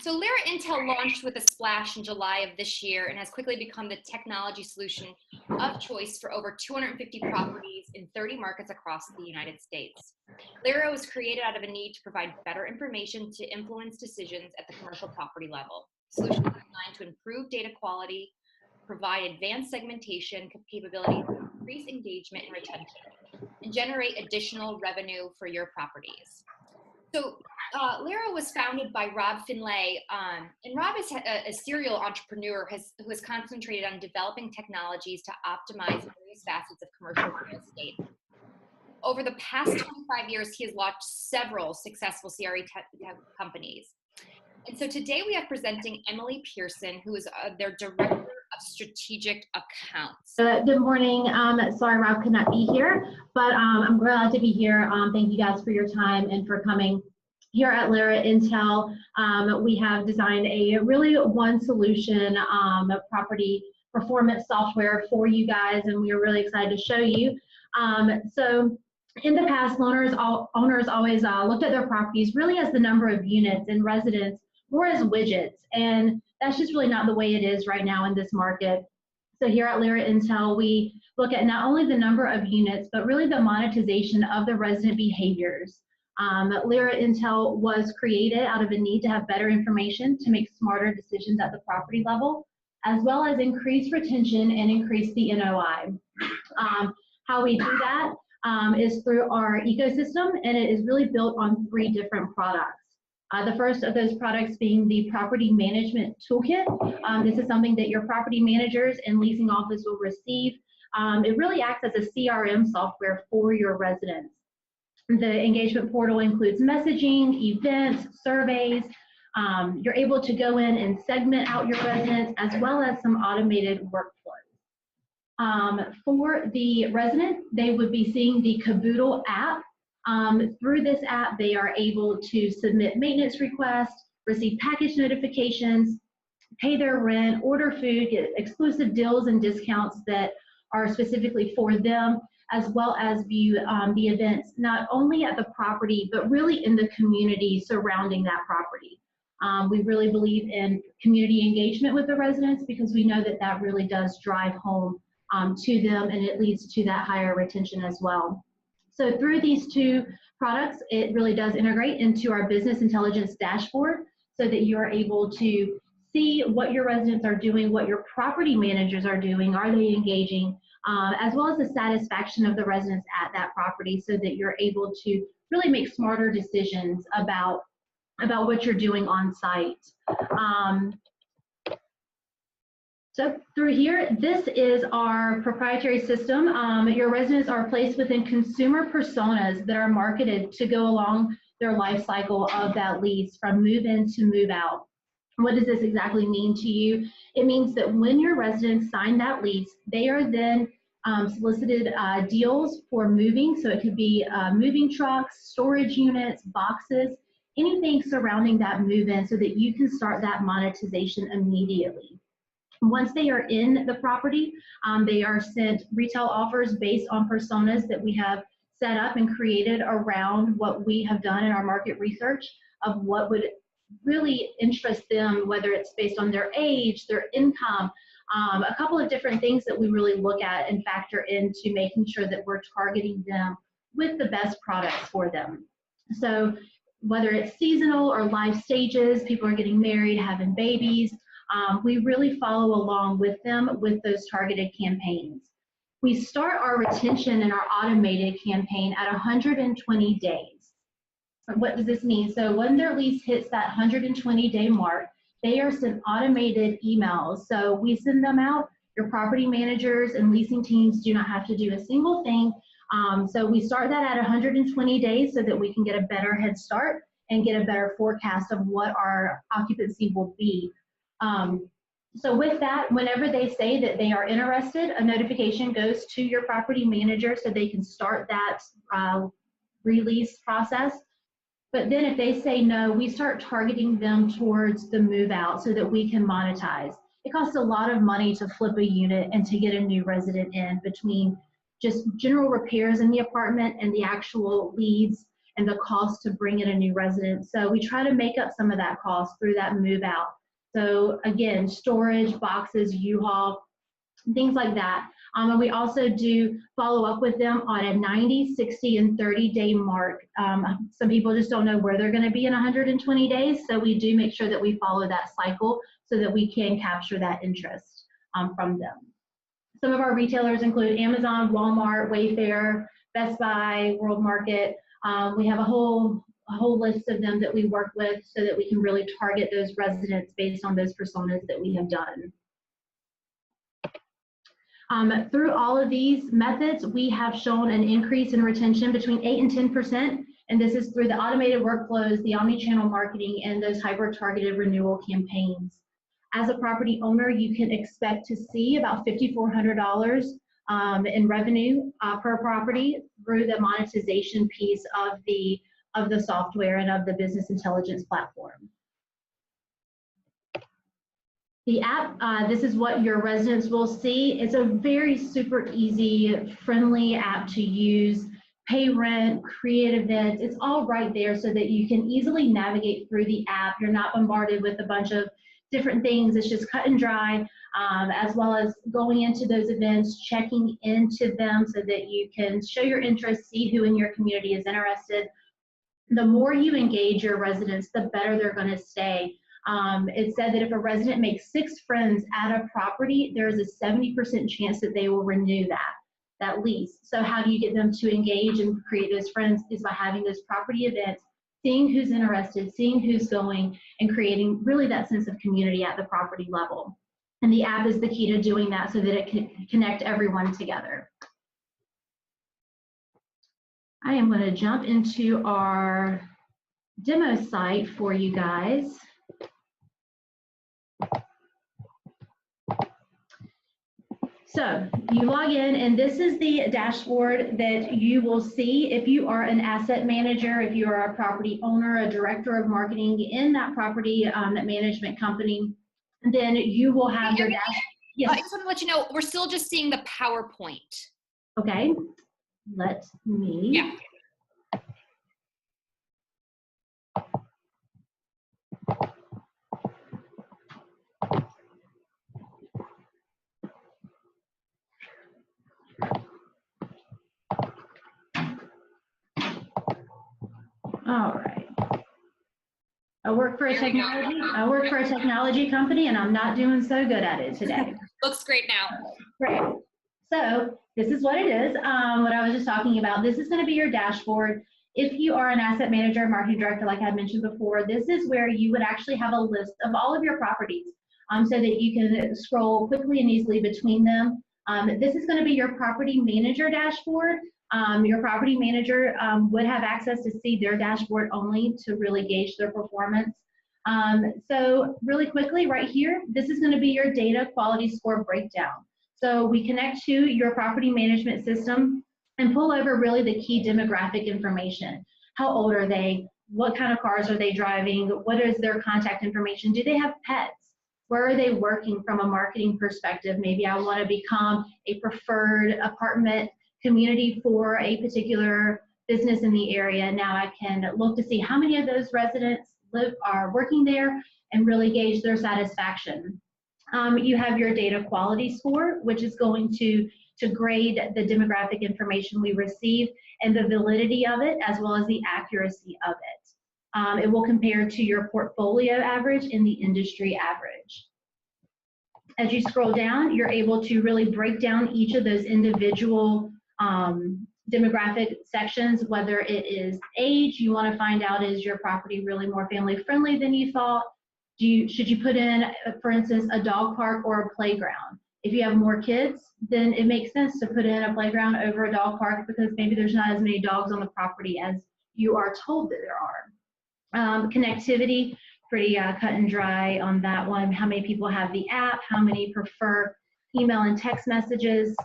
So Lyra Intel launched with a splash in July of this year and has quickly become the technology solution of choice for over 250 properties in 30 markets across the United States. Lyra was created out of a need to provide better information to influence decisions at the commercial property level. Solutions designed to improve data quality, provide advanced segmentation capabilities, increase engagement and retention, and generate additional revenue for your properties. So Lyra was founded by Rob Finlay, and Rob is a serial entrepreneur who has concentrated on developing technologies to optimize various facets of commercial real estate. Over the past 25 years, he has launched several successful CREtech companies. And so today we have presenting Emily Pearson, who is their Director of Strategic Accounts. Good morning. Sorry Rob could not be here, but I'm glad to be here. Thank you guys for your time and for coming. Here at Lyra Intel, we have designed a really one solution property performance software for you guys, and we are really excited to show you. So in the past, owners always looked at their properties really as the number of units and residents or as widgets, and that's just really not the way it is right now in this market. So here at Lyra Intel, we look at not only the number of units, but really the monetization of the resident behaviors. Lyra Intel was created out of a need to have better information to make smarter decisions at the property level, as well as increase retention and increase the NOI. How we do that is through our ecosystem, and it is really built on 3 different products. The first of those products being the Property Management Toolkit. This is something that your property managers and leasing office will receive. It really acts as a CRM software for your residents. The engagement portal includes messaging, events, surveys. You're able to go in and segment out your residents, as well as some automated workflows. For the resident, they would be seeing the Caboodle app. Through this app, they are able to submit maintenance requests, receive package notifications, pay their rent, order food, get exclusive deals and discounts that are specifically for them, as well as view the events not only at the property, but really in the community surrounding that property. We really believe in community engagement with the residents because we know that that really does drive home to them, and it leads to that higher retention as well. So through these 2 products, it really does integrate into our business intelligence dashboard so that you are able to see what your residents are doing, what your property managers are doing, are they engaging, as well as the satisfaction of the residents at that property so that you're able to really make smarter decisions about what you're doing on site. So through here, this is our proprietary system. Your residents are placed within consumer personas that are marketed to go along their life cycle of that lease from move in to move out. What does this exactly mean to you? It means that when your residents sign that lease, they are then solicited deals for moving. So it could be moving trucks, storage units, boxes, anything surrounding that move-in so that you can start that monetization immediately. Once they are in the property, they are sent retail offers based on personas that we have set up and created around what we have done in our market research of what would really interest them, whether it's based on their age, their income, a couple of different things that we really look at and factor into making sure that we're targeting them with the best products for them. So whether it's seasonal or life stages, people are getting married, having babies, we really follow along with them with those targeted campaigns. We start our retention and our automated campaign at 120 days. What does this mean? So when their lease hits that 120-day mark, they are sent automated emails. So we send them out. Your property managers and leasing teams do not have to do a single thing. So we start that at 120 days so that we can get a better head start and get a better forecast of what our occupancy will be. So with that, whenever they say that they are interested, a notification goes to your property manager so they can start that release process. But then if they say no, we start targeting them towards the move out so that we can monetize. It costs a lot of money to flip a unit and to get a new resident in between just general repairs in the apartment and the actual leads and the cost to bring in a new resident. So we try to make up some of that cost through that move out. So again, storage, boxes, U-Haul, things like that. And we also do follow up with them on a 90, 60, and 30-day mark. Some people just don't know where they're going to be in 120 days, so we do make sure that we follow that cycle so that we can capture that interest from them. Some of our retailers include Amazon, Walmart, Wayfair, Best Buy, World Market. We have a whole list of them that we work with so that we can really target those residents based on those personas that we have done. Through all of these methods, we have shown an increase in retention between 8 and 10%, and this is through the automated workflows, the omni-channel marketing, and those hyper-targeted renewal campaigns. As a property owner, you can expect to see about $5,400 in revenue per property through the monetization piece of the software and of the business intelligence platform. The app, this is what your residents will see. It's a very super easy, friendly app to use. Pay rent, create events, it's all right there so that you can easily navigate through the app. You're not bombarded with a bunch of different things. It's just cut and dry, as well as going into those events, checking into them so that you can show your interest, see who in your community is interested. The more you engage your residents, the better they're going to stay. It said that if a resident makes 6 friends at a property, there is a 70% chance that they will renew that lease. So how do you get them to engage and create those friends is by having those property events, seeing who's interested, seeing who's going, and creating really that sense of community at the property level. And the app is the key to doing that so that it can connect everyone together. I am going to jump into our demo site for you guys. So you log in, and this is the dashboard that you will see if you are an asset manager, if you are a property owner, a director of marketing in that property that management company, then you will have your dashboard. Yes. I just want to let you know, we're still just seeing the PowerPoint. Okay, let me. Yeah. All right. I work for a technology company, and I'm not doing so good at it today. Looks great now. Great. So this is what it is. What I was just talking about. This is going to be your dashboard. If you are an asset manager, marketing director, like I mentioned before, this is where you would actually have a list of all of your properties, so that you can scroll quickly and easily between them. This is going to be your property manager dashboard. Your property manager would have access to see their dashboard only to really gauge their performance. So really quickly right here, this is going to be your data quality score breakdown. So we connect to your property management system and pull over really the key demographic information. How old are they? What kind of cars are they driving? What is their contact information? Do they have pets? Where are they working from a marketing perspective? Maybe I want to become a preferred apartment community for a particular business in the area. Now I can look to see how many of those residents are working there and really gauge their satisfaction. You have your data quality score, which is going to grade the demographic information we receive and the validity of it, as well as the accuracy of it. It will compare to your portfolio average and the industry average. As you scroll down, you're able to really break down each of those individual demographic sections, whether it is age. You want to find out, is your property really more family friendly than you thought? Should you put in, for instance, a dog park or a playground? If you have more kids, then it makes sense to put in a playground over a dog park because maybe there's not as many dogs on the property as you are told that there are. Connectivity, pretty cut and dry on that one. How many people have the app? How many prefer email and text messages?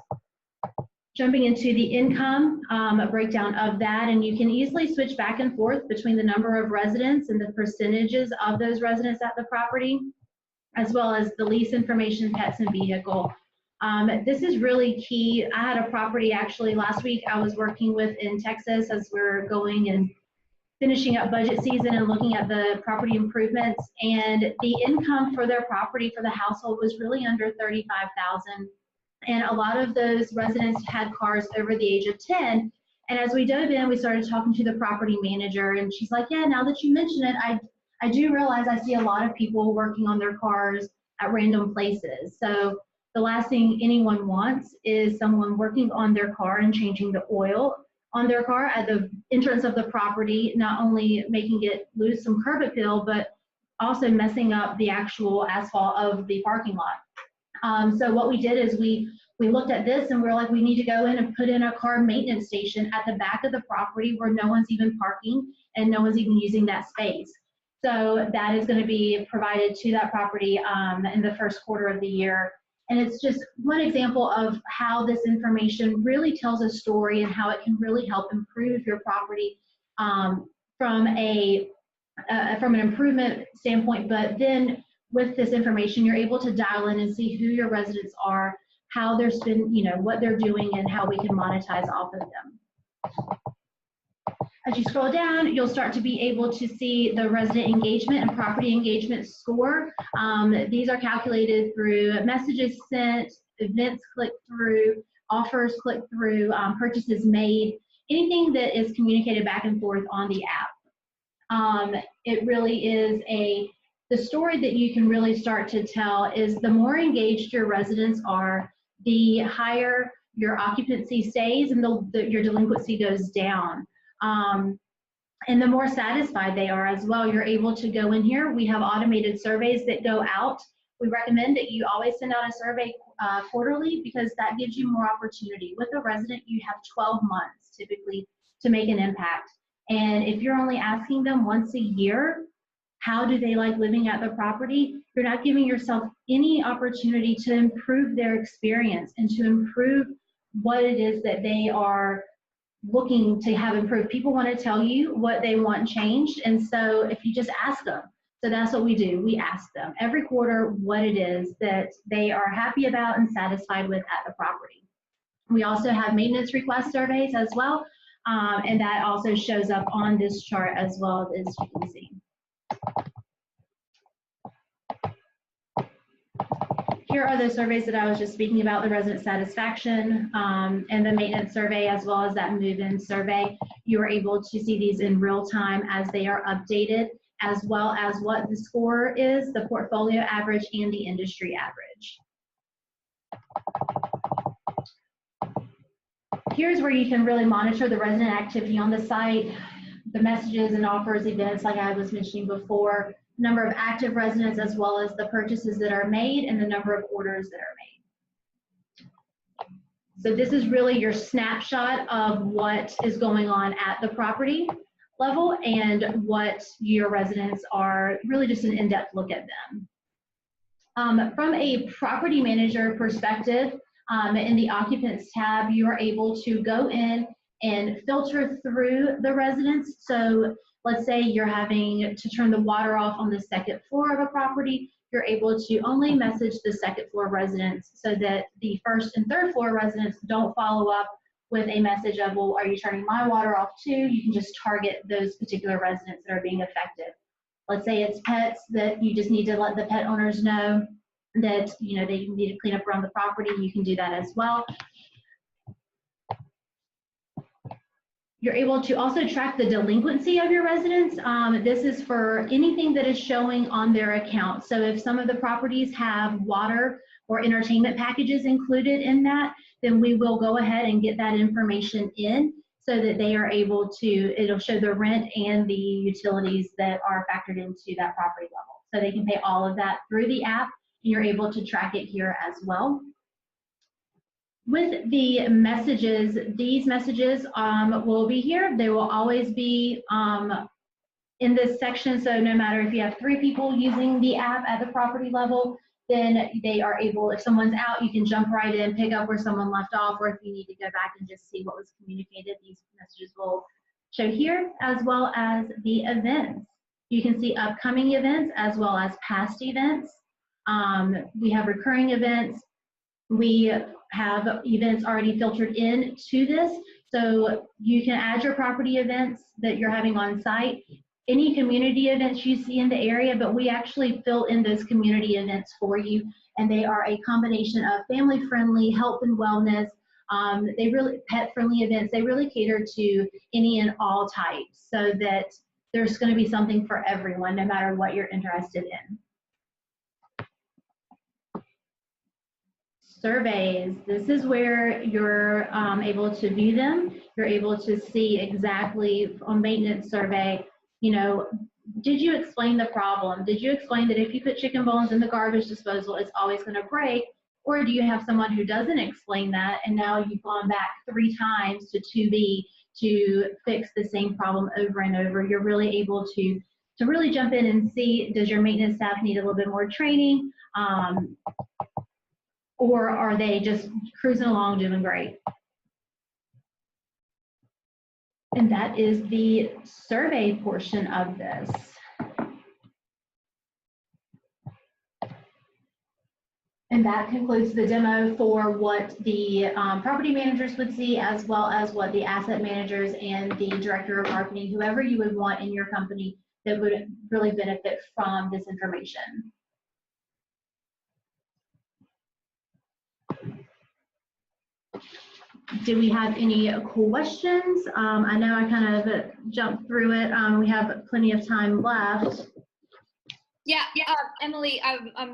Jumping into the income, a breakdown of that, and you can easily switch back and forth between the number of residents and the percentages of those residents at the property, as well as the lease information, pets, and vehicle. This is really key. I had a property actually last week I was working with in Texas as we're going and finishing up budget season and looking at the property improvements, and the income for their property for the household was really under $35,000. And a lot of those residents had cars over the age of 10. And as we dove in, we started talking to the property manager, and she's like, yeah, now that you mention it, I do realize I see a lot of people working on their cars at random places. So the last thing anyone wants is someone working on their car and changing the oil on their car at the entrance of the property, not only making it lose some curb appeal, but also messing up the actual asphalt of the parking lot. So what we did is we looked at this and we were like, we need to go in and put in a car maintenance station at the back of the property where no one's even parking and no one's even using that space. So that is going to be provided to that property in the first quarter of the year. And it's just one example of how this information really tells a story and how it can really help improve your property from an improvement standpoint. But then with this information, you're able to dial in and see who your residents are, how they're spending, what they're doing, and how we can monetize off of them. As you scroll down, you'll start to be able to see the resident engagement and property engagement score. These are calculated through messages sent, events clicked through, offers clicked through, purchases made, anything that is communicated back and forth on the app. It really is the story that you can really start to tell is the more engaged your residents are, the higher your occupancy stays and your delinquency goes down. And the more satisfied they are as well. You're able to go in here. We have automated surveys that go out. We recommend that you always send out a survey quarterly because that gives you more opportunity. With a resident, you have 12 months typically to make an impact. And if you're only asking them once a year, how do they like living at the property? You're not giving yourself any opportunity to improve their experience and to improve what it is that they are looking to have improved. People want to tell you what they want changed, and so if you just ask them, so that's what we do. We ask them every quarter what it is that they are happy about and satisfied with at the property. We also have maintenance request surveys as well, and that also shows up on this chart as well, as you can see. Here are the surveys that I was just speaking about, the resident satisfaction and the maintenance survey, as well as that move-in survey. You are able to see these in real time as they are updated, as well as what the score is, the portfolio average, and the industry average. Here's where you can really monitor the resident activity on the site, the messages and offers, events, like I was mentioning before, number of active residents, as well as the purchases that are made and the number of orders that are made. So this is really your snapshot of what is going on at the property level and what your residents are, really just an in-depth look at them. From a property manager perspective, in the occupants tab, you are able to go in and filter through the residents. So let's say you're having to turn the water off on the second floor of a property, you're able to only message the second floor residents so that the first and third floor residents don't follow up with a message of, well, are you turning my water off too? You can just target those particular residents that are being affected. Let's say it's pets that you just need to let the pet owners know that they need to clean up around the property. You can do that as well. You're able to also track the delinquency of your residents. This is for anything that is showing on their account. So if some of the properties have water or entertainment packages included in that, then we will go ahead and get that information in so that they are able to, it'll show the rent and the utilities that are factored into that property level. So they can pay all of that through the app, and you're able to track it here as well. With the messages, these messages will be here. They will always be in this section. So no matter if you have 3 people using the app at the property level, then they are able, if someone's out, you can jump right in, pick up where someone left off, or if you need to go back and just see what was communicated, these messages will show here, as well as the events. You can see upcoming events as well as past events. We have recurring events. We have events already filtered in to this. So you can add your property events that you're having on site, any community events you see in the area, but we actually fill in those community events for you. And they are a combination of family friendly, health and wellness, they really pet friendly events. They really cater to any and all types so that there's going to be something for everyone, no matter what you're interested in. Surveys, this is where you're able to view them. You're able to see exactly on maintenance survey, you know, did you explain the problem? Did you explain that if you put chicken bones in the garbage disposal, it's always going to break? Or do you have someone who doesn't explain that and now you've gone back 3 times to 2B to fix the same problem over and over? You're really able to really jump in and see, does your maintenance staff need a little bit more training? Or are they just cruising along doing great? And that is the survey portion of this. And that concludes the demo for what the property managers would see, as well as what the asset managers and the director of marketing, whoever you would want in your company that would really benefit from this information. Do we have any questions? I know I kind of jumped through it. We have plenty of time left. Yeah, Emily,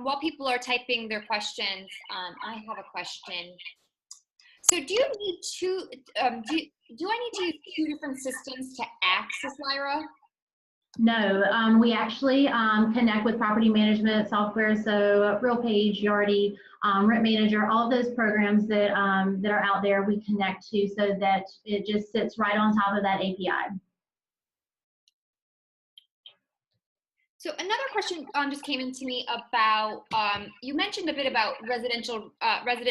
while people are typing their questions, I have a question. So do you need do I need to use 2 different systems to access Lyra? No, we actually connect with property management software, so RealPage, Yardi, Rent Manager, all of those programs that that are out there, we connect to so that it just sits right on top of that API. So another question just came into me about, you mentioned a bit about resident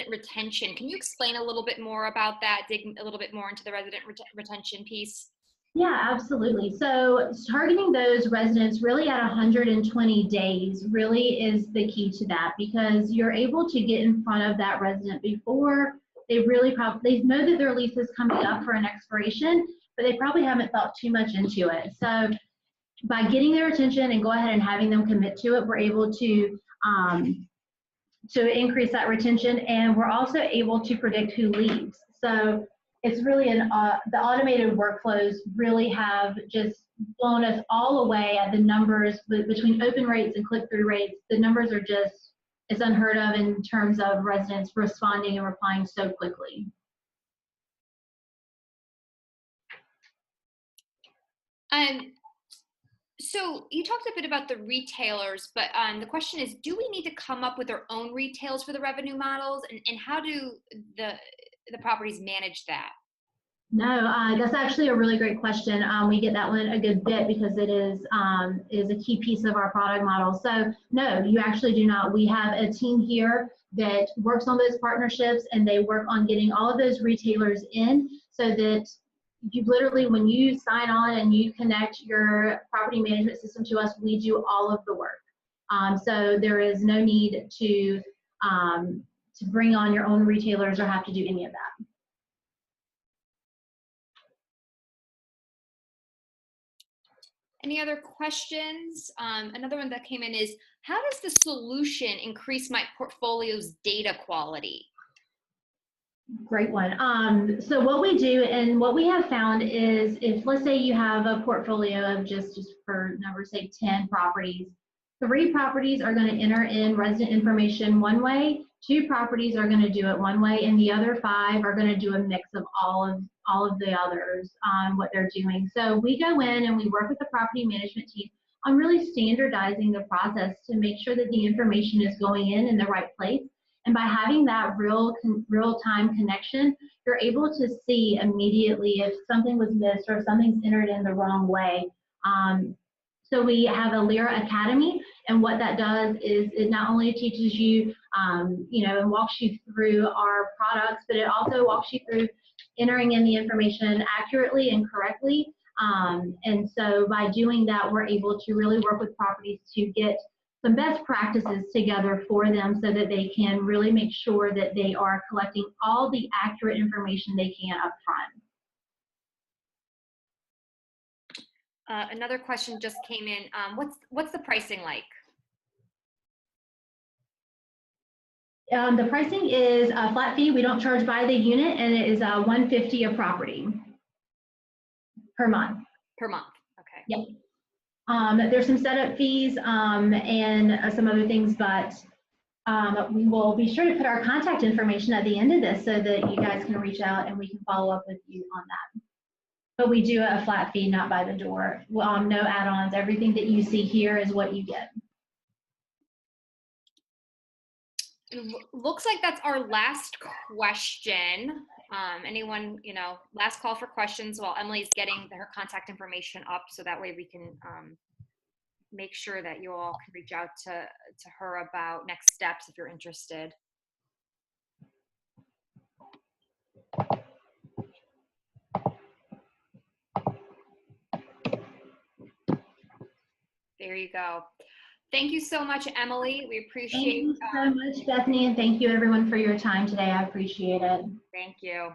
retention. Can you explain a little bit more about that, dig a little bit more into the resident retention piece? Yeah, absolutely. So targeting those residents really at 120 days really is the key to that, because you're able to get in front of that resident before they really they know that their lease is coming up for an expiration, but they probably haven't thought too much into it. So by getting their attention and go ahead and having them commit to it, we're able to increase that retention, and we're also able to predict who leaves. So it's really the automated workflows really have just blown us all away at the numbers between open rates and click-through rates. The numbers are just, it's unheard of in terms of residents responding and replying so quickly. So you talked a bit about the retailers, but the question is, do we need to come up with our own retails for the revenue models, and how do the properties manage that? No, that's actually a really great question. We get that one a good bit because it is a key piece of our product model. So no, you actually do not. We have a team here that works on those partnerships, and they work on getting all of those retailers in so that you literally, when you sign on and you connect your property management system to us, we do all of the work. So there is no need to bring on your own retailers or have to do any of that. Any other questions? Another one that came in is, how does the solution increase my portfolio's data quality? Great one. So what we do and what we have found is, if let's say you have a portfolio of just for numbers sake 10 properties, 3 properties are going to enter in resident information one way, 2 properties are going to do it one way, and the other 5 are going to do a mix of all of the others on what they're doing. So we go in and we work with the property management team on really standardizing the process to make sure that the information is going in the right place. And by having that real-time connection, you're able to see immediately if something was missed or if something's entered in the wrong way. So we have a Lyra Academy, and what that does is it not only teaches you, you know, and walks you through our products, but it also walks you through entering in the information accurately and correctly. And so by doing that, we're able to really work with properties to get some best practices together for them so that they can really make sure that they are collecting all the accurate information they can up front. Another question just came in. What's the pricing like? The pricing is a flat fee. We don't charge by the unit, and it is $150 a property per month. Per month. Okay. Yep. There's some setup fees and some other things, but we will be sure to put our contact information at the end of this so that you guys can reach out and we can follow up with you on that. But we do a flat fee, not by the door. No add-ons. Everything that you see here is what you get. Looks like that's our last question. Anyone, last call for questions while Emily's getting her contact information up, so that way we can make sure that you all can reach out to her about next steps if you're interested. There you go. Thank you so much, Emily. We appreciate Thank you so much, Bethany, and thank you everyone for your time today. I appreciate it. Thank you.